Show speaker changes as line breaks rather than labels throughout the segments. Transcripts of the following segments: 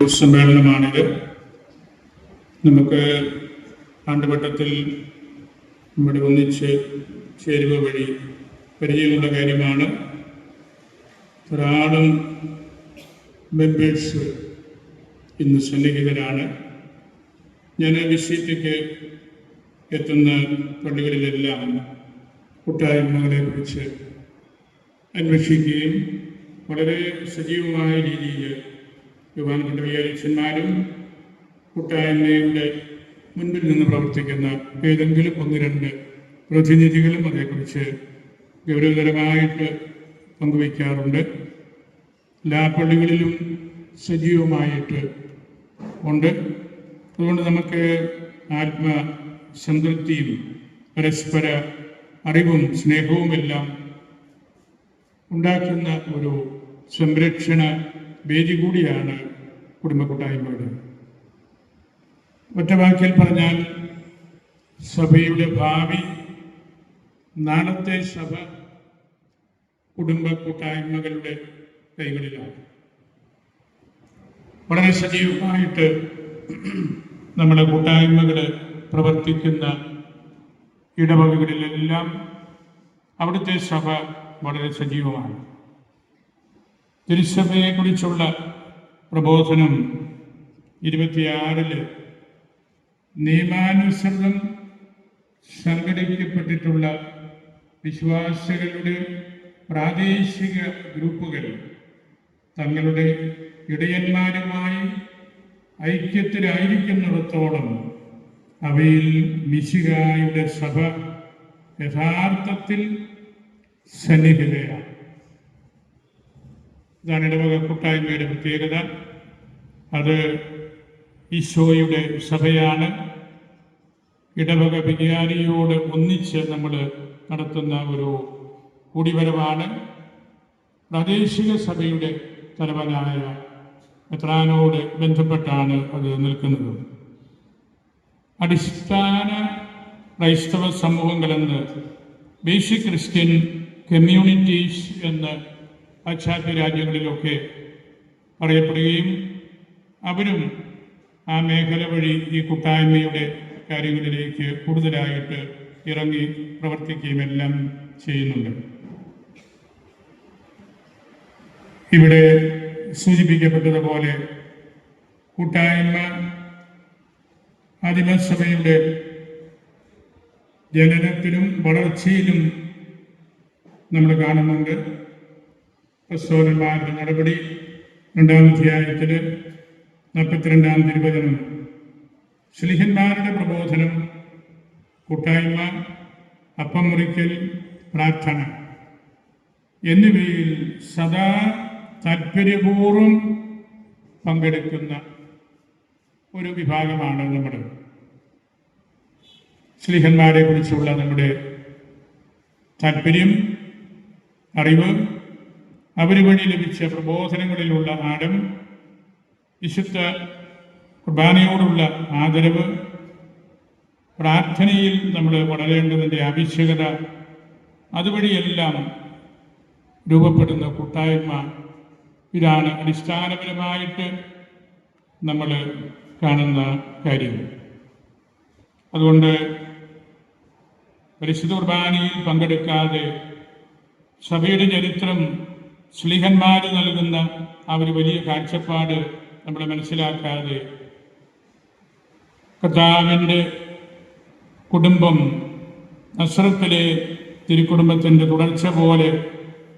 സമ്മേളനമാണിത്. നമുക്ക് ആണ്ടുവട്ടത്തിൽ നമ്മുടെ ഒന്നിച്ച് ചേരുവ വഴി പരിചയമുള്ള കാര്യമാണ്. ധാരാളം മെമ്പേഴ്സ് ഇന്ന് സന്നിഹിതരാണ്. ഞാൻ വിസിറ്റയ്ക്ക് എത്തുന്ന പള്ളികളിലെല്ലാം കൂട്ടായ്മകളെക്കുറിച്ച് അന്വേഷിക്കുകയും വളരെ സജീവമായ രീതിയിൽ ബഹുമാനപ്പെട്ട വികാരിയച്ഛന്മാരും കൂട്ടായ്മയുടെ മുൻപിൽ നിന്ന് പ്രവർത്തിക്കുന്ന ഏതെങ്കിലും ഒന്ന് രണ്ട് പ്രതിനിധികളും അതേക്കുറിച്ച് ഗൗരവതരമായിട്ട് പങ്കുവയ്ക്കാറുണ്ട്. എല്ലാ പള്ളികളിലും സജീവമായിട്ട് ഉണ്ട്. അതുകൊണ്ട് നമുക്ക് ആത്മസംതൃപ്തിയും പരസ്പര അറിവും സ്നേഹവുമെല്ലാം ഉണ്ടാക്കുന്ന ഒരു സംരക്ഷണ വേദി കൂടിയാണ് കുടുംബ കൂട്ടായ്മയുടെ. ഒറ്റ വാക്കിൽ പറഞ്ഞാൽ സഭയുടെ ഭാവി, നാളത്തെ സഭ കുടുംബ കൂട്ടായ്മകളുടെ കൈകളിലാണ്. വളരെ സജീവമായിട്ട് നമ്മുടെ കൂട്ടായ്മകൾ പ്രവർത്തിക്കുന്ന ഇടവകകളിലെല്ലാം അവിടുത്തെ സഭ വളരെ സജീവമാണ്. തിരുസഭയെക്കുറിച്ചുള്ള പ്രബോധനം 26 നിയമാനുസൃതം സംഘടിപ്പിക്കപ്പെട്ടിട്ടുള്ള വിശ്വാസികളുടെ പ്രാദേശിക ഗ്രൂപ്പുകൾ തങ്ങളുടെ ഇടയന്മാരുമായി ഐക്യത്തിലായിരിക്കുന്നിടത്തോളം അവയിൽ മിശിഹായുടെ സഭ യഥാർത്ഥത്തിൽ സന്നിഹിതയാണ്. ഇതാണ് ഇടവക കൂട്ടായ്മയുടെ പ്രത്യേകത. അത് ഈശോയുടെ സഭയാണ്. ഇടവക വികാരിയോട് ഒന്നിച്ച് നമ്മൾ നടത്തുന്ന ഒരു കൂടിവരവാണ്. പ്രാദേശിക സഭയുടെ തലവനായ മെത്രാനോട് ബന്ധപ്പെട്ടാണ് അത് നിൽക്കുന്നത്. അടിസ്ഥാന ക്രൈസ്തവ സമൂഹങ്ങളെന്ന് ബേസിക് ക്രിസ്ത്യൻ കമ്മ്യൂണിറ്റീസ് എന്ന് പാശ്ചാത്യ രാജ്യങ്ങളിലൊക്കെ പറയപ്പെടുകയും അവരും ആ മേഖല വഴി ഈ കൂട്ടായ്മയുടെ കാര്യങ്ങളിലേക്ക് കൂടുതലായിട്ട് ഇറങ്ങി പ്രവർത്തിക്കുകയും എല്ലാം ചെയ്യുന്നുണ്ട്. ഇവിടെ സൂചിപ്പിക്കപ്പെട്ടതുപോലെ കൂട്ടായ്മ ആദിമസഭയുടെ ജനനത്തിലും വളർച്ചയിലും നമ്മൾ കാണുന്നുണ്ട്. അപ്പോസ്തലന്മാരുടെ നടപടി 2-ാം അധ്യായത്തിൽ 42-ാം തിരുവചനം, ശ്ലീഹന്മാരുടെ പ്രബോധനം, കൂട്ടായ്മ, അപ്പം മുറിക്കൽ, പ്രാർത്ഥന എന്നിവയിൽ സദാ താല്പര്യപൂർവ്വം പങ്കെടുക്കുന്ന ഒരു വിഭാഗമാണ് നമ്മുടെ ശ്ലീഹന്മാരെ കുറിച്ചുള്ള നമ്മുടെ താല്പര്യം, അറിവ്, അവർ വഴി ലഭിച്ച പ്രബോധനങ്ങളിലുള്ള ആഴം, വിശുദ്ധ കുർബാനയോടുള്ള ആദരവ്, പ്രാർത്ഥനയിൽ നമ്മൾ വളരേണ്ടതിൻ്റെ ആവശ്യകത, അതുവഴിയെല്ലാം രൂപപ്പെടുന്ന കൂട്ടായ്മ. ഇതാണ് അടിസ്ഥാനപരമായിട്ട് നമ്മൾ കാണുന്ന കാര്യം. അതുകൊണ്ട് പരിശുദ്ധ കുർബാനയിൽ പങ്കെടുക്കാതെ സഭയുടെ ചരിത്രം, ശ്ലീഹന്മാർ നൽകുന്ന ആ ഒരു വലിയ കാഴ്ചപ്പാട് നമ്മൾ മനസ്സിലാക്കാതെ കർത്താവിൻ്റെ കുടുംബം നസ്രത്തിലെ തിരുക്കുടുംബത്തിൻ്റെ തുടർച്ച പോലെ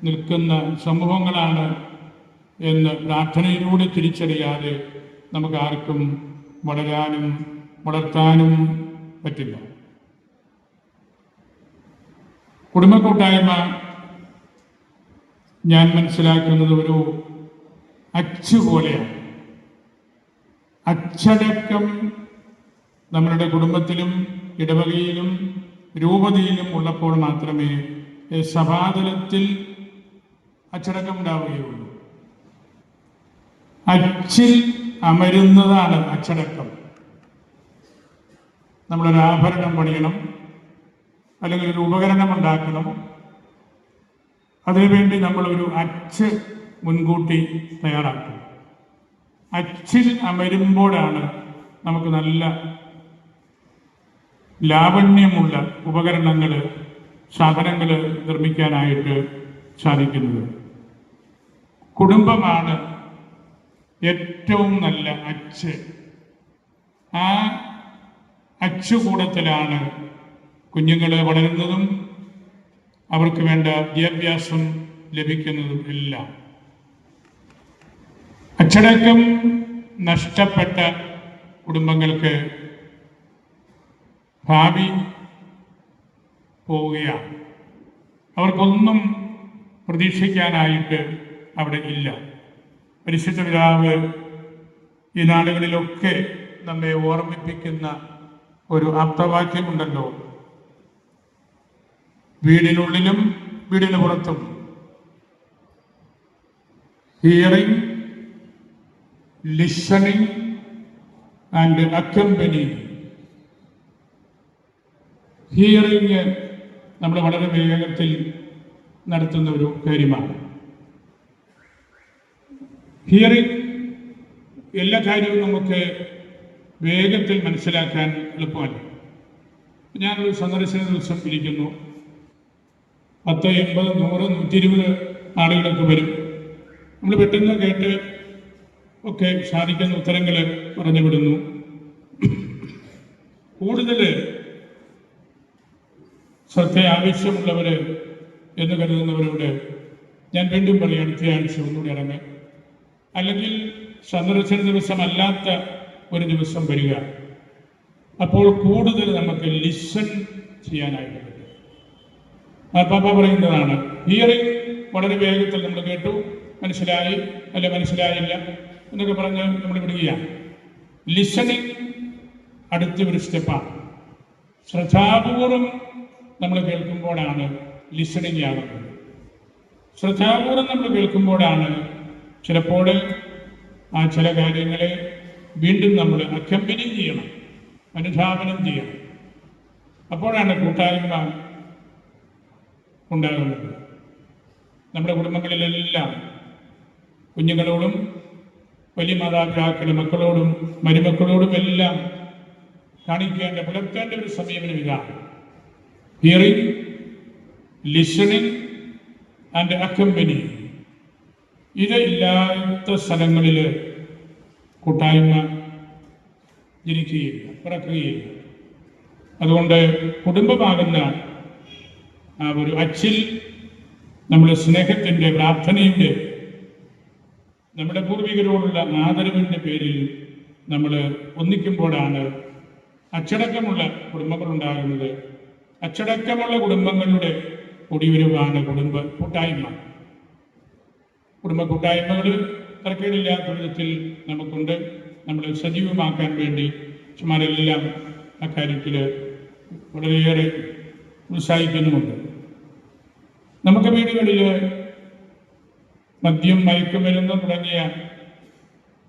നിൽക്കുന്ന സമൂഹങ്ങളാണ് എന്ന് പ്രാർത്ഥനയിലൂടെ തിരിച്ചറിയാതെ നമുക്ക് ആർക്കും വളരാനും വളർത്താനും പറ്റില്ല. കുടുംബ കൂട്ടായ്മ ഞാൻ മനസ്സിലാക്കുന്നത് ഒരു അച്ചു പോലെയാണ്. അച്ചടക്കം നമ്മളുടെ കുടുംബത്തിലും ഇടവകയിലും രൂപതയിലും ഉള്ളപ്പോൾ മാത്രമേ സഭാതലത്തിൽ അച്ചടക്കം ഉണ്ടാവുകയുള്ളൂ. അച്ചിൽ അമരുന്നതാണ് അച്ചടക്കം. നമ്മളൊരു ആഭരണം പണിയണം, അല്ലെങ്കിൽ ഒരു ഉപകരണം ഉണ്ടാക്കണം, അതിനുവേണ്ടി നമ്മളൊരു അച്ച് മുൻകൂട്ടി തയ്യാറാക്കും. അച്ചിൽ അമരുമ്പോഴാണ് നമുക്ക് നല്ല ലാവണ്യമുള്ള ഉപകരണങ്ങൾ, സാധനങ്ങൾ നിർമ്മിക്കാനായിട്ട് സാധിക്കുന്നത്. കുടുംബമാണ് ഏറ്റവും നല്ല അച്ച്. ആ അച്ചുകൂടത്തിലാണ് കുഞ്ഞുങ്ങൾ വളരുന്നതും അവർക്ക് വേണ്ട വിദ്യാഭ്യാസം ലഭിക്കുന്നതും എല്ലാം. അച്ചടക്കം നഷ്ടപ്പെട്ട കുടുംബങ്ങൾക്ക് ഭാവി പോവുകയാണ്. അവർക്കൊന്നും പ്രതീക്ഷിക്കാനായിട്ട് അവിടെ ഇല്ല. പരിശുദ്ധ പിതാവ് ഈ നാടുകളിലൊക്കെ നമ്മെ ഓർമ്മിപ്പിക്കുന്ന ഒരു ആപ്തവാക്യമുണ്ടല്ലോ: വീടിനുള്ളിലും വീടിന് പുറത്തും hearing, listening and accompanying. Hearing നമ്മൾ വളരെ വേഗത്തിൽ നടത്തുന്ന ഒരു കാര്യമാണ്. ഹിയറിംഗ് എല്ലാ കാര്യവും നമുക്ക് വേഗത്തിൽ മനസ്സിലാക്കാൻ എളുപ്പമല്ല. ഞാനൊരു സന്ദർശന ദിവസം ഇരിക്കുന്നു. 10, 80, 100, 120 ആളുകളൊക്കെ വരും. നമ്മൾ പെട്ടെന്ന് കേട്ട് ഒക്കെ സാധിക്കുന്ന ഉത്തരങ്ങൾ പറഞ്ഞു വിടുന്നു. കൂടുതൽ ശ്രദ്ധ ആവശ്യമുള്ളവർ എന്ന് കരുതുന്നവരോട് ഞാൻ വീണ്ടും പറയും, അടുത്ത ആഴ്ച ഒന്നുകൂടി ഇറങ്ങുക, അല്ലെങ്കിൽ സന്ദർശന ദിവസമല്ലാത്ത ഒരു ദിവസം വരിക. അപ്പോൾ കൂടുതൽ നമുക്ക് ലിസൺ ചെയ്യാനായിട്ട് പറ്റും. മാർപ്പാപ്പ പറയുന്നതാണ്, ഹിയറിംഗ് വളരെ വേഗത്തിൽ നമ്മൾ കേട്ടു, മനസ്സിലായി അല്ലെ മനസ്സിലായില്ല എന്നൊക്കെ പറഞ്ഞ് നമ്മൾ വിടുകയാണ്. ലിസണിങ് അടുത്ത ഒരു സ്റ്റെപ്പാണ്. ശ്രദ്ധാപൂർവം നമ്മൾ കേൾക്കുമ്പോഴാണ് ലിസണിങ് ആകുന്നത്. ശ്രദ്ധാപൂർവം നമ്മൾ കേൾക്കുമ്പോഴാണ് ചിലപ്പോൾ ആ ചില കാര്യങ്ങളെ വീണ്ടും നമ്മൾ അക്കമ്പനി ചെയ്യണം, അനുധാവനം ചെയ്യണം. അപ്പോഴാണ് കൂട്ടായ്മ ഉണ്ടാകുന്നത്. നമ്മുടെ കുടുംബങ്ങളിലെല്ലാം കുഞ്ഞുങ്ങളോടും വലിയ മാതാപിതാക്കളുടെ മക്കളോടും മരുമക്കളോടും എല്ലാം കാണിക്കേണ്ട, പുലർത്തേണ്ട ഒരു സമീപനം ഇതാണ്: ഹിയറിംഗ്, ലിസണിങ് ആൻഡ് അക്കമ്പനി. ഇത് ഇല്ലാത്ത സ്ഥലങ്ങളിൽ കൂട്ടായ്മ ജനിക്കുകയില്ല, പിറക്കുകയില്ല. അതുകൊണ്ട് കുടുംബമാകുന്ന ആ ഒരു അച്ചിൽ നമ്മൾ സ്നേഹത്തിൻ്റെ, പ്രാർത്ഥനയുടെ, നമ്മുടെ പൂർവികരോടുള്ള ആദരവിൻ്റെ പേരിൽ നമ്മൾ ഒന്നിക്കുമ്പോഴാണ് അച്ചടക്കമുള്ള കുടുംബങ്ങളുണ്ടാകുന്നത്. അച്ചടക്കമുള്ള കുടുംബങ്ങളുടെ ഒടിവരവാണ് കുടുംബ കൂട്ടായ്മ. കുടുംബ കൂട്ടായ്മകൾ തരക്കേടില്ലാത്ത വിധത്തിൽ നമുക്കുണ്ട്. നമ്മൾ സജീവമാക്കാൻ വേണ്ടി ചുമ്മാരെല്ലാം അക്കാര്യത്തിൽ വളരെയേറെ ഉത്സാഹിക്കുന്നുമുണ്ട്. നമുക്ക് വീടുകളിൽ മദ്യം, മയക്കുമരുന്ന് തുടങ്ങിയ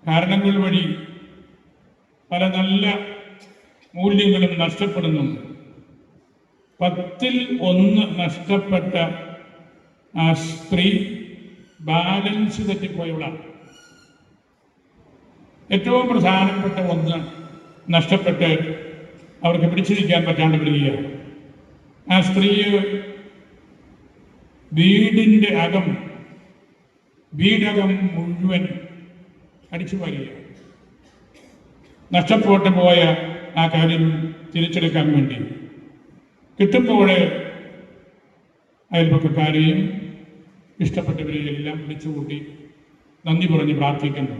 കാരണങ്ങൾ വഴി പല നല്ല മൂല്യങ്ങളും നഷ്ടപ്പെടുന്നുണ്ട്. 10ൽ 1 നഷ്ടപ്പെട്ട ആ സ്ത്രീ ബാലൻസ് തെറ്റിപ്പോയവളാണ്. ഏറ്റവും പ്രധാനപ്പെട്ട ഒന്ന് നഷ്ടപ്പെട്ട് അവർക്ക് പിടിച്ചിരിക്കാൻ പറ്റാണ്ട് വരികയാണ്. ആ സ്ത്രീ വീടകം മുഴുവൻ അടിച്ചു വാരുകയാണ്. നഷ്ടപ്പെട്ടു പോയ ആ കാര്യം തിരിച്ചെടുക്കാൻ വേണ്ടി കിട്ടുമ്പോൾ അയൽപക്കക്കാരെയും ഇഷ്ടപ്പെട്ടവരെയും എല്ലാം വിളിച്ചുകൂട്ടി നന്ദി പറഞ്ഞ് പ്രാർത്ഥിക്കുന്നു.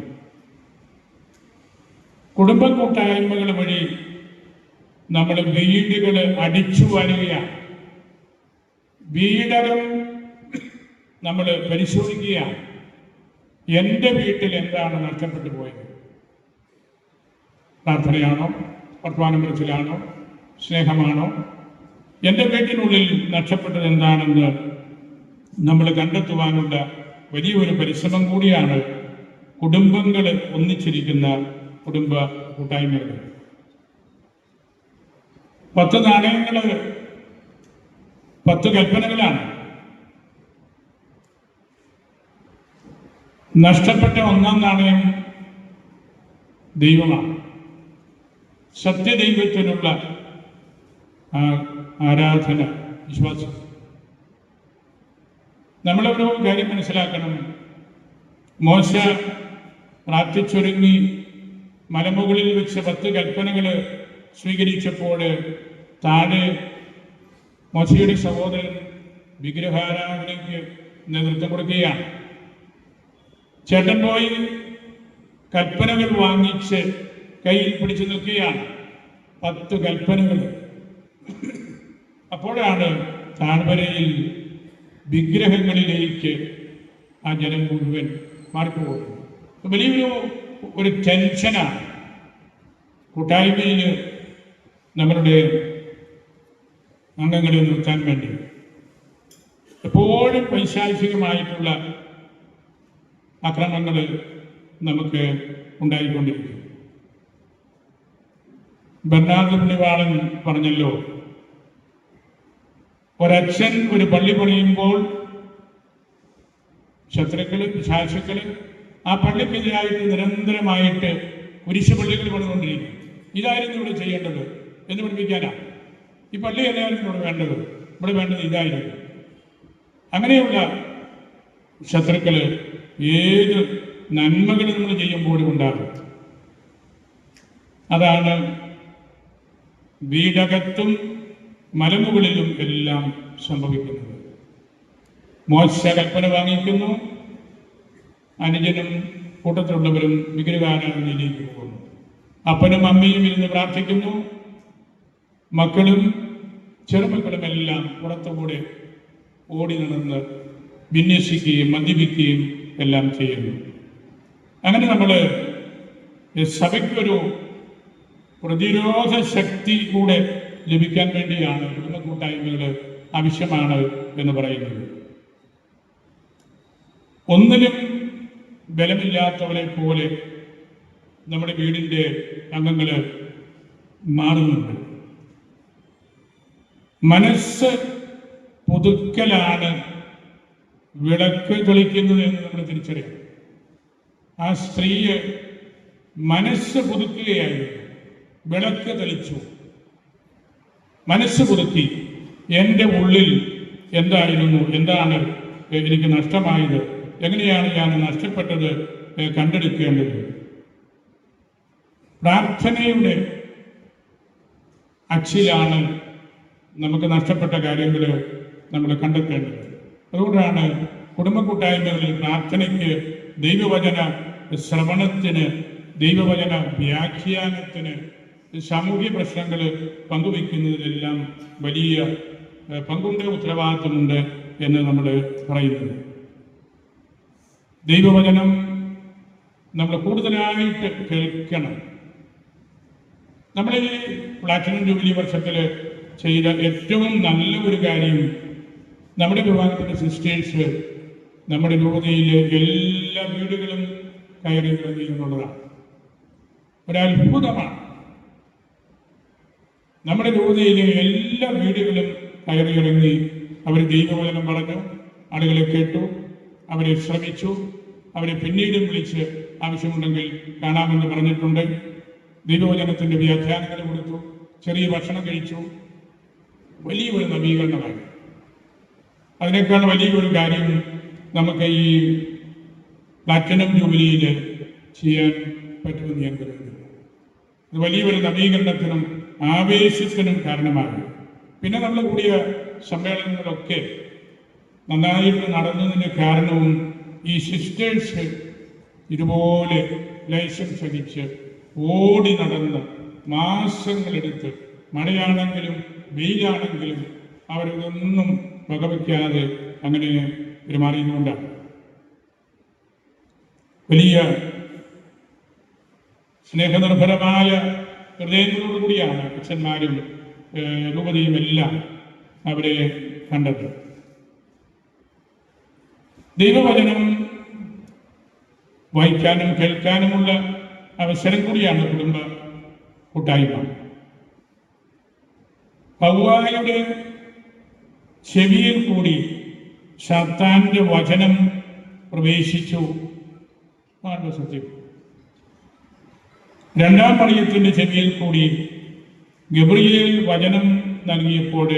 കുടുംബ കൂട്ടായ്മകൾ വഴി നമ്മൾ വീടുകൾ അടിച്ചു വാരുകയാണ്. വീടകം നമ്മൾ പരിശോധിക്കുകയാണ്. എൻ്റെ വീട്ടിൽ എന്താണ് നഷ്ടപ്പെട്ടു പോയത്? പ്രാർത്ഥനയാണോ? വർത്തമാനം പറച്ചിലാണോ? സ്നേഹമാണോ? എൻ്റെ വീട്ടിനുള്ളിൽ നഷ്ടപ്പെട്ടത് എന്താണെന്ന് നമ്മൾ കണ്ടെത്തുവാനുള്ള വലിയൊരു പരിശ്രമം കൂടിയാണ് കുടുംബങ്ങൾ ഒന്നിച്ചിരിക്കുന്ന കുടുംബ കൂട്ടായ്മകൾ. 10 നാണയങ്ങൾ 10 കൽപ്പനകളാണ്. നഷ്ടപ്പെട്ട 1-ാം നാണയം ദൈവമാണ്. സത്യദൈവത്തിനുള്ള ആരാധന, വിശ്വാസം. നമ്മളൊരു കാര്യം മനസ്സിലാക്കണം. മോശ പ്രാർത്ഥിച്ചൊരുങ്ങി മലമുകളിൽ വെച്ച് 10 കൽപ്പനകൾ സ്വീകരിച്ചപ്പോൾ താഴെ മോശയുടെ സഹോദരൻ വിഗ്രഹാരാധനയ്ക്ക് നേതൃത്വം കൊടുക്കുകയാണ്. ചേട്ടൻ പോയി കൽപ്പനകൾ വാങ്ങിച്ച് കയ്യിൽ പിടിച്ചു നിൽക്കുകയാണ്, 10 കൽപ്പനകൾ. അപ്പോഴാണ് താഴ്വരയിൽ വിഗ്രഹങ്ങളിലേക്ക് ആ ജനം മുഴുവൻ മാറിപ്പോകുന്നത്. വലിയൊരു ടെൻഷനാണ് കൂട്ടായ്മയിൽ നമ്മളുടെ അംഗങ്ങളെ നിർത്താൻ വേണ്ടി. എപ്പോഴും പൈശാചികമായിട്ടുള്ള ആക്രമണങ്ങൾ നമുക്ക് ഉണ്ടായിക്കൊണ്ടിരിക്കും. ബർണാർഡ് പുണ്യവാളൻ പറഞ്ഞല്ലോ, ഒരച്ഛൻ ഒരു പള്ളി പണിയുമ്പോൾ ശത്രുക്കള്, പിശാചുക്കള് ആ പള്ളിക്കെതിരായിട്ട് നിരന്തരമായിട്ട് കുരിശുപള്ളികൾ പണിതുകൊണ്ടിരിക്കും. ഇതായിരുന്നു ഇവിടെ ചെയ്യേണ്ടത് എന്ന് പഠിപ്പിക്കാനാണ്. ഈ പള്ളി തന്നെയായിരുന്നു ഇവിടെ വേണ്ടത്, ഇവിടെ വേണ്ടത് ഇതായിരുന്നു. അങ്ങനെയുള്ള ശത്രുക്കള് ഏത് നന്മകൾ നമ്മൾ ചെയ്യുമ്പോഴും ഉണ്ടാകും. അതാണ് വീടകത്തും മലമുകളിലും എല്ലാം സംഭവിക്കുന്നത്. മോശ കൽപ്പന വാങ്ങിക്കുന്നു, അനുജനും കൂട്ടത്തിലുള്ളവരും വിഗ്രഹാരാധനയിലേക്ക് പോകുന്നു. അപ്പനും അമ്മയും ഇരുന്ന് പ്രാർത്ഥിക്കുന്നു, മക്കളും ചെറുമക്കളും എല്ലാം പുറത്തുകൂടെ ഓടി നടന്ന് വിന്യസിക്കുകയും മദ്യപിക്കുകയും എല്ലാം ചെയ്യുന്നു. അങ്ങനെ നമ്മൾ സഭയ്ക്കൊരു പ്രതിരോധ ശക്തി കൂടെ ലഭിക്കാൻ വേണ്ടിയാണ് കുടുംബ കൂട്ടായ്മകൾ ആവശ്യമാണ് എന്ന് പറയുന്നത്. ഒന്നിലും ബലമില്ലാത്തവരെ പോലെ നമ്മുടെ വീടിൻ്റെ അംഗങ്ങൾ മാറുന്നുണ്ട്. മനസ്സ് പുതുക്കലാണ് വിളക്ക് തെളിക്കുന്നത് എന്ന് നമ്മൾ തിരിച്ചറിയാം. ആ സ്ത്രീയെ മനസ്സ് പുതുക്കുകയായിരുന്നു, വിളക്ക് തെളിച്ചു. മനസ്സ് പുതുക്കി. എൻ്റെ ഉള്ളിൽ എന്തായിരുന്നു, എന്താണ് എനിക്ക് നഷ്ടമായത്, എങ്ങനെയാണ് ഞാൻ നഷ്ടപ്പെട്ടത് കണ്ടെടുക്കേണ്ടത്. പ്രാർത്ഥനയുടെ അച്ചിലാണ് നമുക്ക് നഷ്ടപ്പെട്ട കാര്യങ്ങൾ നമ്മൾ കണ്ടെത്തേണ്ടത്. അതുകൊണ്ടാണ് കുടുംബ കൂട്ടായ്മകളിൽ പ്രാർത്ഥനയ്ക്ക്, ദൈവവചന ശ്രവണത്തിന്, ദൈവവചന വ്യാഖ്യാനത്തിന്, സാമൂഹ്യ പ്രശ്നങ്ങൾ പങ്കുവയ്ക്കുന്നതിലെല്ലാം വലിയ പങ്കുണ്ട്, ഉത്തരവാദിത്വമുണ്ട് എന്ന് നമ്മൾ പറയുന്നത്. ദൈവവചനം നമ്മൾ കൂടുതലായിട്ട് കേൾക്കണം. നമ്മൾ ഈ പ്ലാറ്റിനം ജൂബിലി വർഷത്തിൽ ചെയ്ത ഏറ്റവും നല്ല ഒരു കാര്യം, നമ്മുടെ വിഭാഗത്തിൻ്റെ സിസ്റ്റേഴ്സ് നമ്മുടെ രൂപതയിലെ എല്ലാ വീടുകളും കയറി ഇറങ്ങി എന്നുള്ളതാണ്. ഒരത്ഭുതമാണ്. നമ്മുടെ രൂപതയിലെ എല്ലാ വീടുകളും കയറി ഇറങ്ങി അവർ ദൈവവചനം പറഞ്ഞു, ആളുകളെ കേട്ടു, അവരെ ശ്രമിച്ചു, അവരെ പിന്നീടും വിളിച്ച് ആവശ്യമുണ്ടെങ്കിൽ കാണാമെന്ന് പറഞ്ഞിട്ടുണ്ട്. ദൈവവചനത്തിൻ്റെ വ്യാഖ്യാനങ്ങൾ കൊടുത്തു, ചെറിയ ഭക്ഷണം കഴിച്ചു. വലിയൊരു നവീകരണമായി. അതിനേക്കാൾ വലിയൊരു കാര്യം നമുക്ക് ഈ പ്ലാറ്റിനം ജൂബിലിയിൽ ചെയ്യാൻ പറ്റുമെന്ന് ഞാൻ കരുതുന്നു. ഇത് വലിയൊരു നവീകരണത്തിനും ആവേശത്തിനും കാരണമായി. പിന്നെ നമ്മൾ കൂടിയ സമ്മേളനങ്ങളൊക്കെ നന്നായിട്ട് നടന്നതിൻ്റെ കാരണവും ഈ സിസ്റ്റേഴ്സ് ഇതുപോലെ ലൈസൻസ് അടിച്ച് ഓടി നടന്ന് മാസങ്ങളെടുത്ത്, മഴയാണെങ്കിലും വെയിലാണെങ്കിലും അവരിതൊന്നും വകവയ്ക്കാതെ അങ്ങനെ പെരുമാറിയതുകൊണ്ടാണ്. വലിയ സ്നേഹനിർഭരമായ ഹൃദയങ്ങളോടുകൂടിയാണ് അച്ഛന്മാരും രൂപതയും എല്ലാം അവരെ കണ്ടത്. ദൈവവചനം വായിക്കാനും കേൾക്കാനുമുള്ള അവസരം കൂടിയാണ് കുടുംബ കൂട്ടായ്മ. ഹവ്വായുടെ ചെവിയിൽ കൂടി സാത്താന്റെ വചനം പ്രവേശിച്ചു. സത്യം. രണ്ടാം മറിയത്തിൻ്റെ ചെവിയിൽ കൂടി ഗബ്രിയേൽ വചനം നൽകിയപ്പോൾ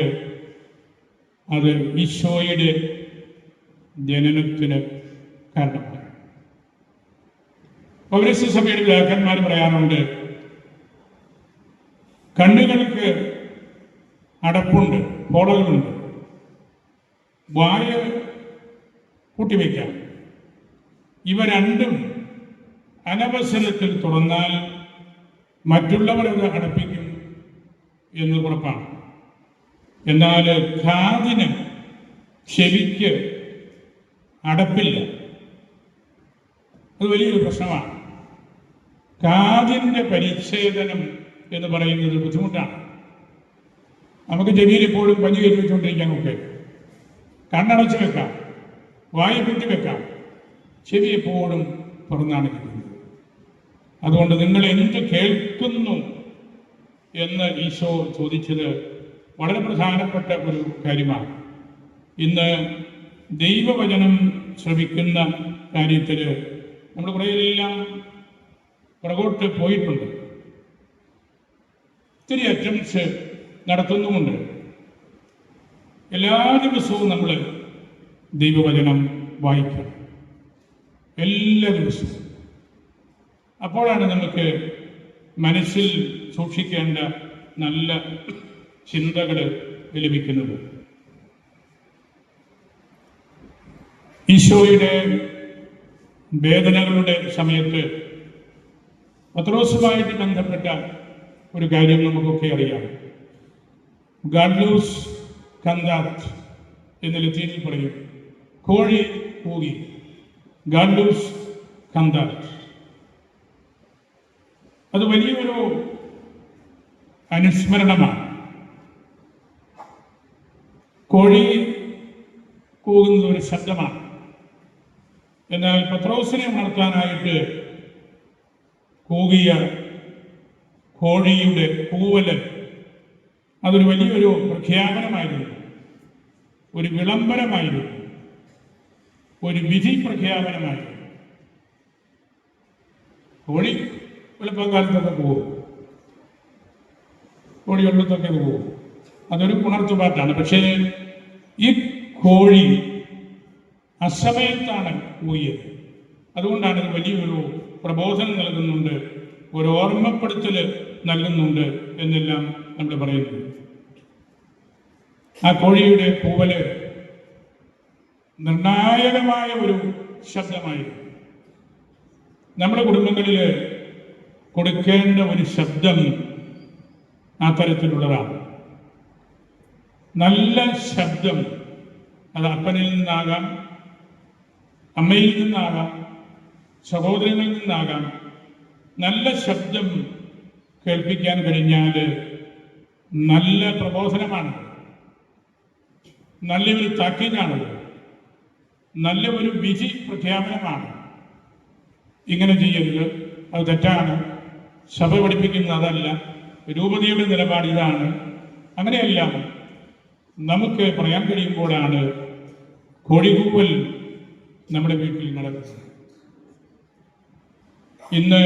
അത് ഈശോയുടെ ജനനത്തിന് കാരണമായി. പൗരസ്ത്യ സഭയുടെ വ്യാഖ്യാന്മാർ പറയാറുണ്ട്, കണ്ണുകൾക്ക് അടപ്പുണ്ട്, പോളകളുണ്ട്, വായ കൂട്ടിവെക്കാം. ഇവ രണ്ടും അനവസരത്തിൽ തുറന്നാൽ മറ്റുള്ളവർ അത് അടപ്പിക്കും എന്ന് ഉറപ്പാണ്. എന്നാൽ കാതിന്, ചെവിക്ക് അടപ്പില്ല. അത് വലിയൊരു പ്രശ്നമാണ്. കാതിൻ്റെ പരിച്ഛേദനം എന്ന് പറയുന്നത് ബുദ്ധിമുട്ടാണ്. നമുക്ക് ചെവിയിൽ എപ്പോഴും പഞ്ഞു കയറ്റി വെച്ചുകൊണ്ടിരിക്കാനൊക്കെ, കണ്ണടച്ച് വെക്കാം, വായ കൂട്ടി വെക്കാം, ചെവി എപ്പോഴും തുറന്നാണ് ഇരിക്കുന്നത്. അതുകൊണ്ട് നിങ്ങൾ എന്ത് കേൾക്കുന്നു എന്ന് ഈശോ ചോദിച്ചത് വളരെ പ്രധാനപ്പെട്ട ഒരു കാര്യമാണ്. ഇന്ന് ദൈവവചനം ശ്രവിക്കുന്ന കാര്യത്തിൽ നമ്മൾ കുറേയെല്ലാം പുറകോട്ട് പോയിട്ടുണ്ട്. ഒത്തിരി അറ്റംപ്റ്റ്സ് നടത്തുന്നുമുണ്ട്. എല്ലാ ദിവസവും നമ്മൾ ദൈവവചനം വായിക്കണം, എല്ലാ ദിവസവും. അപ്പോഴാണ് നമുക്ക് മനസ്സിൽ സൂക്ഷിക്കേണ്ട നല്ല ചിന്തകൾ ലഭിക്കുന്നത്. ഈശോയുടെ വേദനകളുടെ സമയത്ത് പത്രോസുമായിട്ട് ബന്ധപ്പെട്ട ഒരു കാര്യം നമുക്കൊക്കെ അറിയാം. ഗാഡ്ലൂസ് കന്താത്ത് എന്ന് ലത്തീനിൽ പറയും. കോഴി കൂകി, ഗാഡ്ലൂസ് കന്താത്ത്. അത് വലിയൊരു അനുസ്മരണമാണ്. കോഴി കൂകുന്നത് ഒരു ശബ്ദമാണ്. എന്നാൽ പത്രോസിനെ ഉണർത്താനായിട്ട് കൂകിയ കോഴിയുടെ കൂവല് അതൊരു വലിയൊരു പ്രഖ്യാപനമായിരുന്നു, ഒരു വിളംബരമായിരുന്നു, ഒരു വിധി പ്രഖ്യാപനമായിരുന്നു. കോഴി വെളുപ്പക്കാലത്തൊക്കെ പോകും, കോഴി വെള്ളത്തൊക്കെ പോകും, അതൊരു ഉണർത്തുപാട്ടാണ്. പക്ഷേ ഈ കോഴി അസമയത്താണ് കൂകിയത്. അതുകൊണ്ടാണ് ഇത് വലിയൊരു പ്രബോധനം നൽകുന്നുണ്ട്, ഒരു ഓർമ്മപ്പെടുത്തൽ നൽകുന്നുണ്ട് എന്നെല്ലാം നമ്മൾ പറയുന്നു. ആ കോഴിയുടെ കൂവല് നിർണായകമായ ഒരു ശബ്ദമായിരുന്നു. നമ്മുടെ കുടുംബങ്ങളിൽ കൊടുക്കേണ്ട ഒരു ശബ്ദം ആ തരത്തിലുള്ളതാണ്. നല്ല ശബ്ദം, അത് അപ്പനിൽ നിന്നാകാം, അമ്മയിൽ നിന്നാകാം, സഹോദരങ്ങളിൽ നിന്നാകാം. നല്ല ശബ്ദം കേൾപ്പിക്കാൻ കഴിഞ്ഞാൽ നല്ല പ്രബോധനമാണ്, നല്ലൊരു താക്കീതാണത്, നല്ല ഒരു വിധി പ്രഖ്യാപനമാണ്. ഇങ്ങനെ ചെയ്യരുത്, അത് തെറ്റാണ്, സഭ പഠിപ്പിക്കുന്നത് അതല്ല, രൂപതയുടെ നിലപാട് ഇതാണ്, അങ്ങനെയെല്ലാം നമുക്ക് പറയാൻ കഴിയുമ്പോഴാണ് കോഴികൂവൽ നമ്മുടെ വീട്ടിൽ നടക്കുന്നത്. ഇന്ന്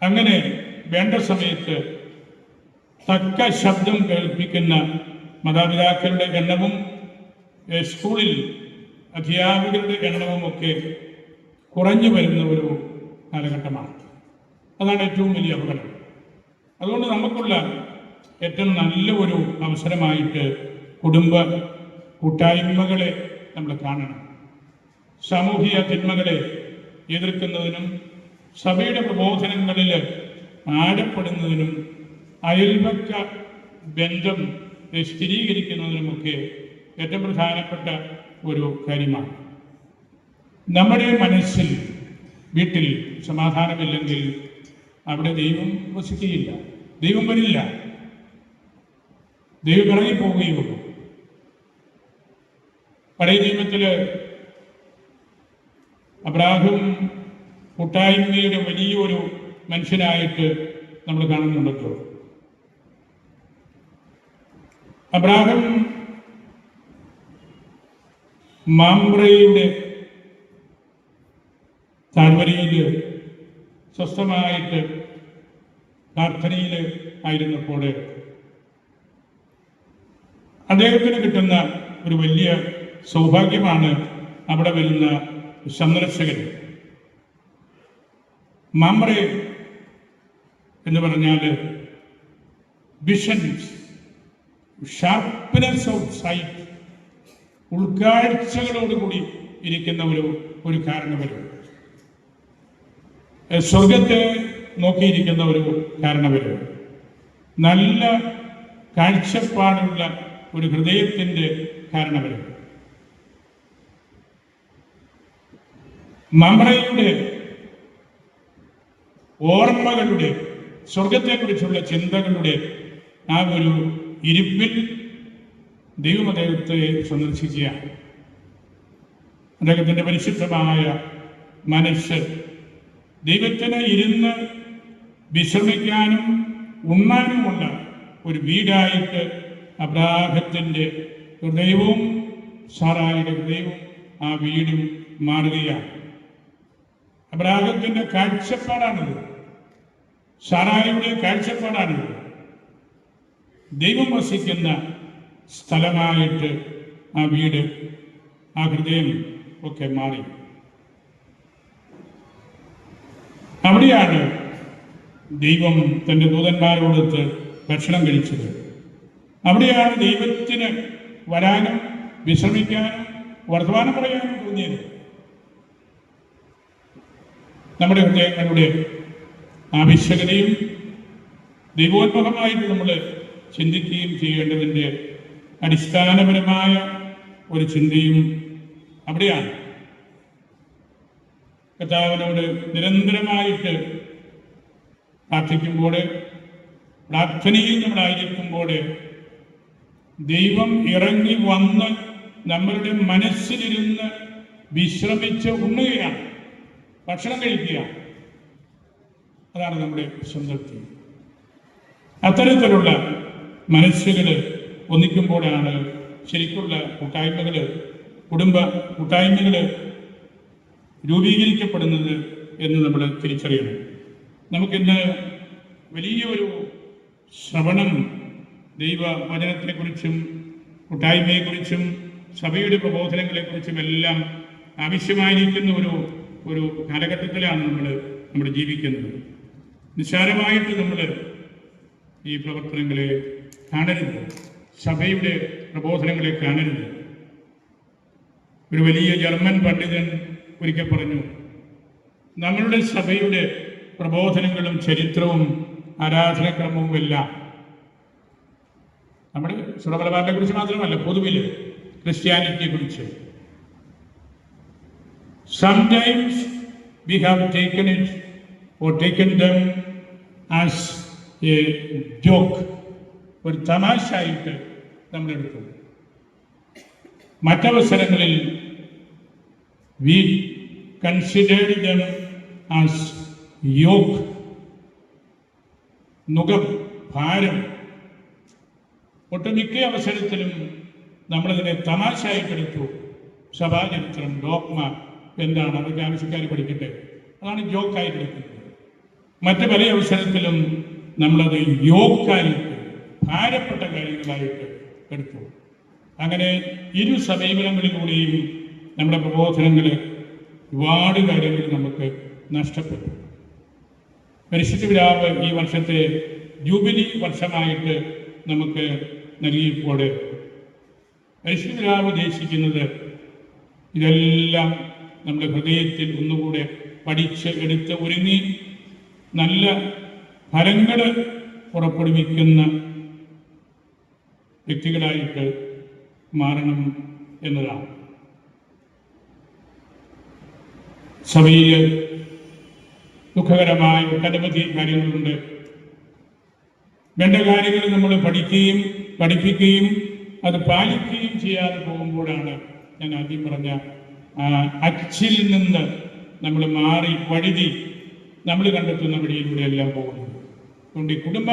അങ്ങനെ വേണ്ട സമയത്ത് തക്ക ശബ്ദം കേൾപ്പിക്കുന്ന മാതാപിതാക്കളുടെ എണ്ണവും സ്കൂളിൽ അധ്യാപകരുടെ എണ്ണവുമൊക്കെ കുറഞ്ഞു വരുന്ന ഒരു കാലഘട്ടമാണ്. അതാണ് ഏറ്റവും വലിയ അപകടം. അതുകൊണ്ട് നമുക്കുള്ള ഏറ്റവും നല്ല ഒരു അവസരമായിട്ട് കുടുംബ കൂട്ടായ്മകളെ നമ്മൾ കാണണം. സാമൂഹിക തിന്മകളെ എതിർക്കുന്നതിനും സഭയുടെ പ്രബോധനങ്ങളിൽ ആഴപ്പെടുന്നതിനും അയൽപക്ക ബന്ധം സ്ഥിരീകരിക്കുന്നതിനുമൊക്കെ ഏറ്റവും പ്രധാനപ്പെട്ട ഒരു കാര്യമാണ്. നമ്മുടെ മനസ്സിൽ വീട്ടിൽ സമാധാനമില്ലെങ്കിൽ അവിടെ ദൈവം വസിക്കുകയില്ല, ദൈവം വരില്ല, ദൈവം ഇറങ്ങിപ്പോവുകയുള്ളൂ. പഴയ നിയമത്തില് അബ്രാഹം കൂട്ടായ്മയുടെ വലിയൊരു മനുഷ്യനായിട്ട് നമ്മൾ കാണുന്നുണ്ടല്ലോ. അബ്രാഹം മാംബ്രയുടെ താഴ്വരയിൽ സ്വസ്ഥമായിട്ട് പ്രാർത്ഥനയിൽ ആയിരുന്നപ്പോൾ അദ്ദേഹത്തിന് കിട്ടുന്ന ഒരു വലിയ സൗഭാഗ്യമാണ് അവിടെ വരുന്ന സന്ദർശകർ. മമ്രെ എന്ന് പറഞ്ഞാൽ വിഷൻസ്, ഷാർപ്പ്നെസ് ഓഫ് സൈറ്റ്, ഉൾക്കാഴ്ചകളോടുകൂടി ഇരിക്കുന്ന ഒരു കാരണവരും, സ്വർഗത്തെ നോക്കിയിരിക്കുന്ന ഒരു കാരണവരും, നല്ല കാഴ്ചപ്പാടുള്ള ഒരു ഹൃദയത്തിൻ്റെ കാരണവരും. മമ്രയുടെ ഓർമ്മകളുടെ, സ്വർഗത്തെക്കുറിച്ചുള്ള ചിന്തകളുടെ ആ ഒരു ഇരിപ്പിൽ ദൈവം അദ്ദേഹത്തെ സന്ദർശിക്കുകയാണ്. അദ്ദേഹത്തിൻ്റെ പരിശുദ്ധമായ മനസ്സ് ദൈവത്തിന് ഇരുന്ന് വിശ്രമിക്കാനും ഉണ്ണാനുമുള്ള ഒരു വീടായിട്ട് അബ്രാഹത്തിൻ്റെ ഹൃദയവും സാറായുടെ ഹൃദയവും ആ വീടും മാറുകയാണ്. അബ്രാഹത്തിൻ്റെ കാഴ്ചപ്പാടാണിത്, സാറായുടെ കാഴ്ചപ്പാടാണിത്. ദൈവം വസിക്കുന്ന സ്ഥലമായിട്ട് ആ വീട്, ആ ഹൃദയം ഒക്കെ മാറി. അവിടെയാണ് ദൈവം തൻ്റെ ദൂതന്മാരോടൊത്ത് ഭക്ഷണം കഴിച്ചത്. അവിടെയാണ് ദൈവത്തിന് വരാനും വിശ്രമിക്കാനും വർത്തമാനം പറയാനും തോന്നിയത്. നമ്മുടെ ഹൃദയങ്ങളുടെ ആവശ്യകതയും ദൈവോന്മുഖമായിട്ട് നമ്മൾ ചിന്തിക്കുകയും ചെയ്യേണ്ടതിൻ്റെ അടിസ്ഥാനപരമായ ഒരു ചിന്തയും അവിടെയാണ്. കർത്താവിനോട് നിരന്തരമായിട്ട് പ്രാർത്ഥിക്കുമ്പോൾ, പ്രാർത്ഥനയിൽ നമ്മളായിരിക്കുമ്പോൾ ദൈവം ഇറങ്ങി വന്ന് നമ്മളുടെ മനസ്സിലിരുന്ന് വിശ്രമിച്ച് ഉണ്ണുകയാണ്, ഭക്ഷണം കഴിക്കുകയാണ്. അതാണ് നമ്മുടെ സംതൃപ്തി. അത്തരത്തിലുള്ള മനസ്സുകൾ ഒന്നിക്കുമ്പോഴാണ് ശരിക്കുള്ള കൂട്ടായ്മകൾ, കുടുംബ കൂട്ടായ്മകൾ രൂപീകരിക്കപ്പെടുന്നത് എന്ന് നമ്മൾ തിരിച്ചറിയണം. നമുക്കിന്ന് വലിയൊരു ശ്രവണം ദൈവവചനത്തെക്കുറിച്ചും കൂട്ടായ്മയെക്കുറിച്ചും സഭയുടെ പ്രബോധനങ്ങളെക്കുറിച്ചും എല്ലാം ആവശ്യമായിരിക്കുന്ന ഒരു കാലഘട്ടത്തിലാണ് നമ്മൾ ജീവിക്കുന്നത്. നിസ്സാരമായിട്ട് നമ്മൾ ഈ പ്രവർത്തനങ്ങളെ കാണരുത്, സഭയുടെ പ്രബോധനങ്ങളെ കാണരുത്. ഒരു വലിയ ജർമ്മൻ പണ്ഡിതൻ ഒരിക്കൽ പറഞ്ഞു, നമ്മളുടെ സഭയുടെ പ്രബോധനങ്ങളും ചരിത്രവും ആരാധനക്രമവും എല്ലാം നമ്മുടെ സുറമലബാറിനെ കുറിച്ച് മാത്രമല്ല, പൊതുവിൽ ക്രിസ്ത്യാനിറ്റിയെ കുറിച്ച്, sometimes we have taken it or taken them as a joke, ഒരു തമാശയായിട്ട് നമ്മളെടുത്തു. മറ്റവസരങ്ങളിൽ we considered them as yoke, നുകം, ഭാരം. ഒട്ടുമിക്ക അവസരത്തിലും നമ്മളതിനെ തമാശയായിട്ടെടുത്തു. സഭാചരിത്രം, ഡോഗ്മ എന്താണ്, അതൊക്കെ ആവശ്യക്കാർ പഠിക്കട്ടെ, അതാണ് ജോക്കായിട്ടെടുക്കുന്നത്. മറ്റ് പല അവസരത്തിലും നമ്മളത് യോക്കായിട്ട്, ഭാരപ്പെട്ട കാര്യങ്ങളായിട്ട് എടുത്തു. അങ്ങനെ ഇരു സമീപനങ്ങളിലൂടെയും നമ്മുടെ പ്രബോധനങ്ങൾ, ഒരുപാട് കാര്യങ്ങൾ നമുക്ക് നഷ്ടപ്പെട്ടു. പരിശുദ്ധ പിതാവ് ഈ വർഷത്തെ ജൂബിലി വർഷമായിട്ട് നമുക്ക് നൽകിയപ്പോൾ പരിശുദ്ധ പിതാവ് ഉദ്ദേശിക്കുന്നത് ഇതെല്ലാം നമ്മുടെ ഹൃദയത്തിൽ ഒന്നുകൂടെ പഠിച്ച് എടുത്ത് ഒരുങ്ങി നല്ല ഫലങ്ങൾ പുറപ്പെടുവിക്കുന്ന വ്യക്തികളായിട്ട് മാറണം എന്നതാണ്. സഭയിൽ ദുഃഖകരമായ ഒട്ടനവധി കാര്യങ്ങളുണ്ട്. വേണ്ട കാര്യങ്ങൾ നമ്മൾ പഠിക്കുകയും പഠിപ്പിക്കുകയും അത് പാലിക്കുകയും ചെയ്യാതെ പോകുമ്പോഴാണ് ഞാൻ ആദ്യം പറഞ്ഞ അച്ചിൽ നിന്ന് നമ്മൾ മാറി വഴുതി നമ്മൾ കണ്ടെത്തുന്ന വഴിയിലൂടെ എല്ലാം പോകുന്നത്. അതുകൊണ്ട് ഈ കുടുംബ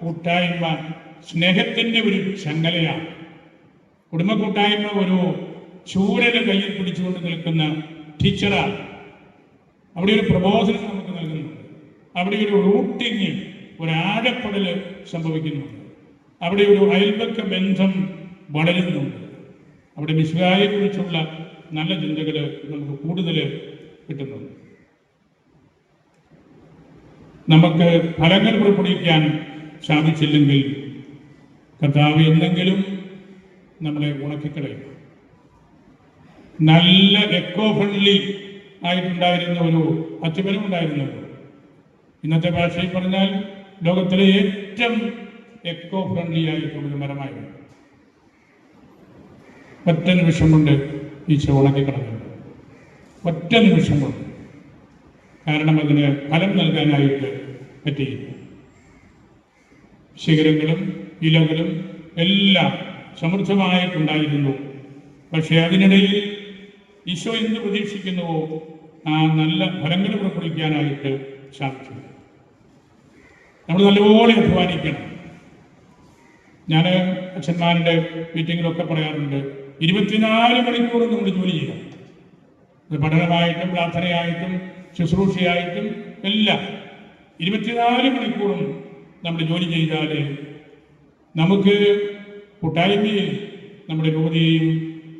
കൂട്ടായ്മ സ്നേഹത്തിൻ്റെ ഒരു ചങ്ങലയാണ്. കുടുംബ കൂട്ടായ്മ ഒരു ചൂരൽ കയ്യിൽ പിടിച്ചുകൊണ്ട് നിൽക്കുന്ന ടീച്ചറാണ്. അവിടെ ഒരു പ്രബോധനം നമുക്ക് നൽകുന്നുണ്ട്. അവിടെ ഒരു റൂട്ടിങ്, ഒരു ആഴപ്പെടൽ സംഭവിക്കുന്നുണ്ട്. അവിടെ ഒരു അയൽപക്ക ബന്ധം വളരുന്നുണ്ട്. അവിടെ മിശിഹായെ കുറിച്ചുള്ള നല്ല ചിന്തകൾ നമുക്ക് കൂടുതൽ കിട്ടുന്നുണ്ട്. നമുക്ക് ഫലങ്ങൾ പുറപ്പെടുവിക്കാൻ സാധിച്ചില്ലെങ്കിൽ കർത്താവ് എന്തെങ്കിലും നമ്മളെ ഉണക്കിക്കളയും. നല്ല എക്കോ ഫ്രണ്ട്ലി ആയിട്ടുണ്ടായിരുന്ന ഒരു അത്തിമരം ഉണ്ടായിരുന്നല്ലോ. ഇന്നത്തെ ഭാഷയിൽ പറഞ്ഞാൽ ലോകത്തിലെ ഏറ്റവും എക്കോ ഫ്രണ്ട്ലി ആയിട്ടുള്ളൊരു മരമായിരുന്നു. ഒറ്റ നിമിഷം കൊണ്ട് ഈശോ ഉണക്കിക്കളഞ്ഞു. ഒറ്റ നിമിഷം കൊണ്ട്. കാരണം അതിന് ഫലം നൽകാനായിട്ട് പറ്റിയില്ല. ശിഖരങ്ങളും ഇലകളും എല്ലാം സമൃദ്ധമായിട്ടുണ്ടായിരുന്നു. പക്ഷെ അതിനിടയിൽ ഈശോ എന്ത് പ്രതീക്ഷിക്കുന്നുവോ ആ നല്ല ഫലങ്ങൾ പുറപ്പെടുവിക്കാനായിട്ട് സാധിച്ചു. നമ്മൾ നല്ലപോലെ അധ്വാനിക്കണം. ഞാൻ അച്ഛന്മാരുടെ മീറ്റിങ്ങിലൊക്കെ പറയാറുണ്ട്, 24 മണിക്കൂറും നമ്മൾ ജോലി ചെയ്യണം. അത് പഠനമായിട്ടും പ്രാർത്ഥനയായിട്ടും ശുശ്രൂഷയായിട്ടും എല്ലാം 24 മണിക്കൂറും നമ്മൾ ജോലി ചെയ്താൽ നമുക്ക് കൂട്ടായ്മയിൽ നമ്മുടെ രൂപതയെയും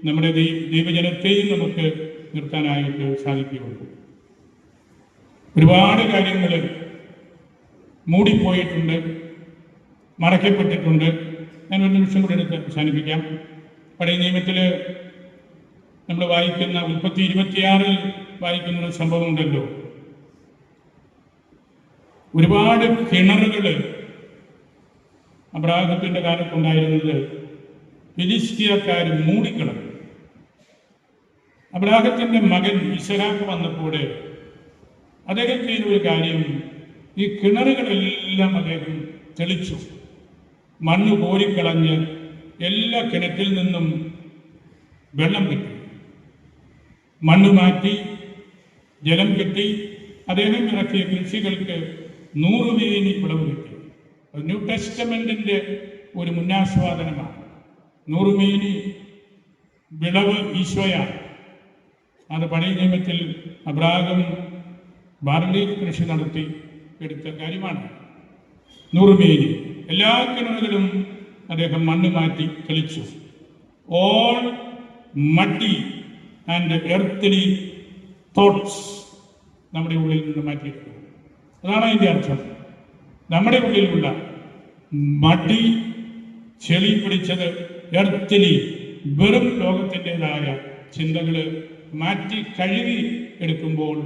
നമ്മുടെ ദൈവജനത്തെയും നമുക്ക് നിർത്താനായിട്ട് സാധിക്കുകയുള്ളൂ. ഒരുപാട് കാര്യങ്ങൾ മൂടിപ്പോയിട്ടുണ്ട്, മറയ്ക്കപ്പെട്ടിട്ടുണ്ട്. ഞാൻ ഒരു നിമിഷം കൂടെ എടുത്ത് അവസാനിപ്പിക്കാം. പഴയ നിയമത്തിൽ നമ്മൾ വായിക്കുന്ന ഉൽപ്പത്തി 26 വായിക്കുന്ന ഒരു സംഭവം ഉണ്ടല്ലോ. ഒരുപാട് കിണറുകൾ അബ്രാഹത്തിന്റെ കാലത്തുണ്ടായിരുന്നത് ഫിലിസ്തീയക്കാർ മൂടിക്കിടന്നു. അബ്രാഹത്തിന്റെ മകൻ ഇസ്ഹാക്ക് വന്നപ്പോൾ അദ്ദേഹം ചെയ്ത ഒരു കാര്യം, ഈ കിണറുകളെല്ലാം അദ്ദേഹം തെളിച്ചു. മണ്ണ് കോരിക്കളഞ്ഞ് എല്ലാ കിണറ്റിൽ നിന്നും വെള്ളം കിട്ടി, മണ്ണ് മാറ്റി, ജലം കിട്ടി. അദ്ദേഹം ഇറക്കിയ കൃഷികൾക്ക് 100 വേനി വിളവ് കിട്ടി. ന്യൂ ടെസ്റ്റമെന്റിന്റെ ഒരു മുന്നാസ്വാദനമാണ്. 100 വേനി വിളവ് ഈശോയാണ്. അത് പഴയ നിയമത്തിൽ അബ്രാഹം ബാർലി കൃഷി നടത്തി എടുത്ത കാര്യമാണ്. 100 വേനി. എല്ലാ കിണറുകളും അദ്ദേഹം മണ്ണ് മാറ്റി തെളിച്ചു. All muddy and earthly thoughts നമ്മുടെ ഉള്ളിൽ നിന്ന് മാറ്റിയിരിക്കുന്നു. അതാണ് അതിൻ്റെ അർത്ഥം. നമ്മുടെ ഉള്ളിലുള്ള മടി, ചെളി പിടിച്ചത്, എർത്തിലി വെറും ലോകത്തിൻ്റെതായ ചിന്തകൾ മാറ്റി കഴുകി എടുക്കുമ്പോൾ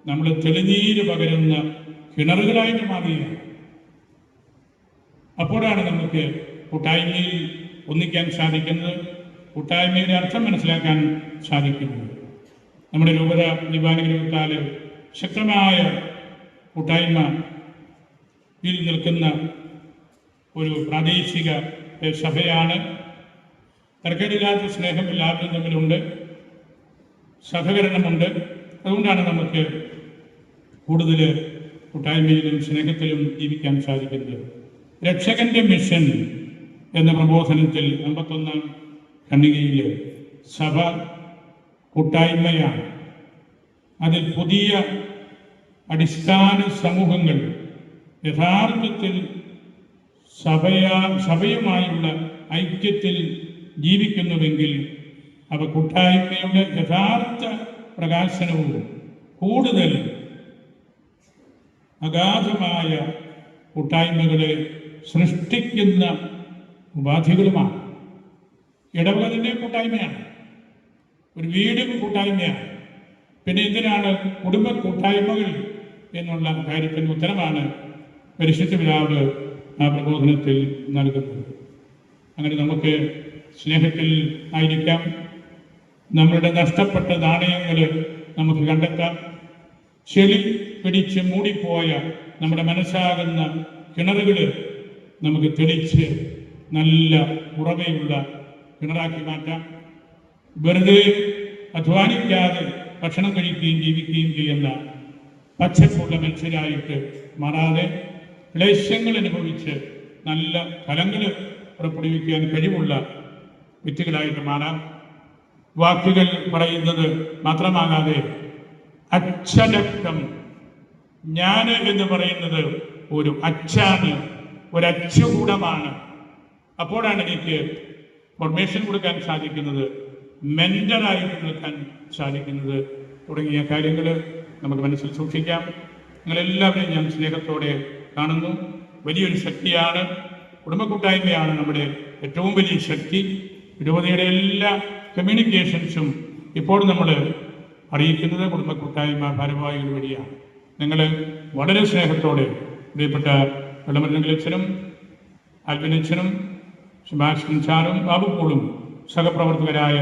നമ്മൾ തെളിനീര് പകരുന്ന കിണറുകളായിട്ട് മാറുകയാണ്. അപ്പോഴാണ് നമുക്ക് കൂട്ടായ്മയിൽ ഒന്നിക്കാൻ സാധിക്കുന്നത്, കൂട്ടായ്മയുടെ അർത്ഥം മനസ്സിലാക്കാൻ സാധിക്കുന്നത്. നമ്മുടെ രൂപത ദീപാനുഗ്രഹത്താൽ ശക്തമായ കൂട്ടായ്മയിൽ നിൽക്കുന്ന ഒരു പ്രാദേശിക സഭയാണ്. തർക്കമില്ലാത്ത സ്നേഹം എല്ലാവരും തമ്മിലുണ്ട്, സഹകരണമുണ്ട്. അതുകൊണ്ടാണ് നമുക്ക് കൂടുതൽ കൂട്ടായ്മയിലും സ്നേഹത്തിലും ജീവിക്കാൻ സാധിക്കുന്നത്. രക്ഷകന്റെ മിഷൻ എന്ന പ്രബോധനത്തിൽ 51 ഖണ്ഡികയിൽ സഭ കൂട്ടായ്മയാണ്. അതിൽ പുതിയ അടിസ്ഥാന സമൂഹങ്ങൾ യഥാർത്ഥത്തിൽ സഭയുമായുള്ള ഐക്യത്തിൽ ജീവിക്കുന്നുവെങ്കിൽ അവ കൂട്ടായ്മയുടെ യഥാർത്ഥ പ്രകാശനവും കൂടുതൽ അഗാധമായ കൂട്ടായ്മകളെ സൃഷ്ടിക്കുന്ന ഉപാധികളുമാണ്. ഇടവകതിൻ്റെ കൂട്ടായ്മയാണ്, ഒരു വീടും കൂട്ടായ്മയാണ്. പിന്നെ എന്തിനാണ് കുടുംബ കൂട്ടായ്മകൾ എന്നുള്ള കാര്യത്തിന് ഉത്തരമാണ് പരിശുദ്ധ പിതാവ് ആ പ്രബോധനത്തിൽ നൽകുന്നത്. അങ്ങനെ നമുക്ക് സ്നേഹത്തിൽ ആയിരിക്കാം. നമ്മളുടെ നഷ്ടപ്പെട്ട നാണയങ്ങൾ നമുക്ക് കണ്ടെത്താം. ചെളി പിടിച്ച് മൂടിപ്പോയ നമ്മുടെ മനസ്സാകുന്ന കിണറുകൾ നമുക്ക് തെളിച്ച് നല്ല ഉറവയുള്ള കിണറാക്കി മാറ്റാം. വെറുതെ അധ്വാനിക്കാതെ ഭക്ഷണം കഴിക്കുകയും ജീവിക്കുകയും ചെയ്യുന്ന പച്ചപ്പുള്ള മനുഷ്യരായിട്ട് മാറാതെ ക്ലേശങ്ങൾ അനുഭവിച്ച് നല്ല ഫലങ്ങൾ പുറപ്പെടുവിക്കാൻ കഴിവുള്ള വ്യക്തികളായിട്ട് മാറാം. വാക്കുകൾ പറയുന്നത് മാത്രമാകാതെ അച്ചടക്കം ഞാൻ എന്ന് പറയുന്നത് ഒരു അച്ചാണ്, ഒരച്ചുകൂടമാണ്. അപ്പോഴാണ് എനിക്ക് ഫോർമേഷൻ കൊടുക്കാൻ സാധിക്കുന്നത്, മെന്ററായിട്ട് നിൽക്കാൻ സാധിക്കുന്നത് തുടങ്ങിയ കാര്യങ്ങൾ നമുക്ക് മനസ്സിൽ സൂക്ഷിക്കാം. നിങ്ങളെല്ലാവരെയും ഞാൻ സ്നേഹത്തോടെ കാണുന്നു. വലിയൊരു ശക്തിയാണ്, കുടുംബ കൂട്ടായ്മയാണ് നമ്മുടെ ഏറ്റവും വലിയ ശക്തി. രൂപതയുടെ എല്ലാ കമ്മ്യൂണിക്കേഷൻസും ഇപ്പോൾ നമ്മൾ അറിയിക്കുന്നത് കുടുംബ കൂട്ടായ്മ ഭാരവാഹികൾ വഴിയാണ്. നിങ്ങൾ വളരെ സ്നേഹത്തോടെ പ്രിയപ്പെട്ട വെള്ളമരുന്നച്ചനും ആൽബിനച്ചനും സെബാസ്റ്റ്യൻ സാറും ബാബുപോളും സഹപ്രവർത്തകരായ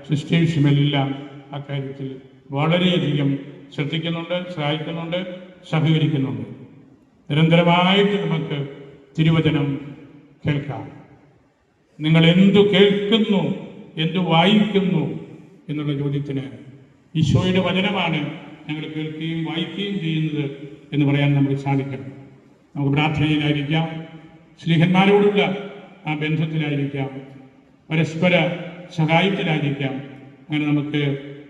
സിസ്റ്റേഴ്സുമെല്ലാം അക്കാര്യത്തിൽ വളരെയധികം ശ്രദ്ധിക്കുന്നുണ്ട്, സഹായിക്കുന്നുണ്ട്, സഹകരിക്കുന്നുണ്ട്. നിരന്തരമായിട്ട് നമുക്ക് തിരുവചനം കേൾക്കാം. നിങ്ങൾ എന്തു കേൾക്കുന്നു, എന്തു വായിക്കുന്നു എന്നുള്ള ചോദ്യത്തിന് ഈശോയുടെ വചനമാണ് ഞങ്ങൾ കേൾക്കുകയും വായിക്കുകയും ചെയ്യുന്നത് എന്ന് പറയാൻ നമുക്ക് സാധിക്കണം. നമുക്ക് പ്രാർത്ഥനയിലായിരിക്കാം, സ്നേഹന്മാരോടുള്ള ആ ബന്ധത്തിലായിരിക്കാം, പരസ്പര സഹായത്തിലായിരിക്കാം. അങ്ങനെ നമുക്ക്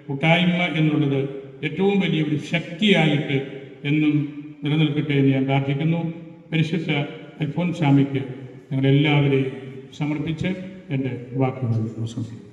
കൂട്ടായ്മ എന്നുള്ളത് ഏറ്റവും വലിയൊരു ശക്തിയായിട്ട് എന്നും നിലനിൽക്കട്ടെ എന്ന് ഞാൻ പ്രാർത്ഥിക്കുന്നു. പരിശുദ്ധ അൽഫോൻസാമ്മയ്ക്ക് ഞങ്ങളെല്ലാവരെയും സമർപ്പിച്ച് എൻ്റെ വാക്കുകൾ അവസാനിപ്പിക്കുന്നു.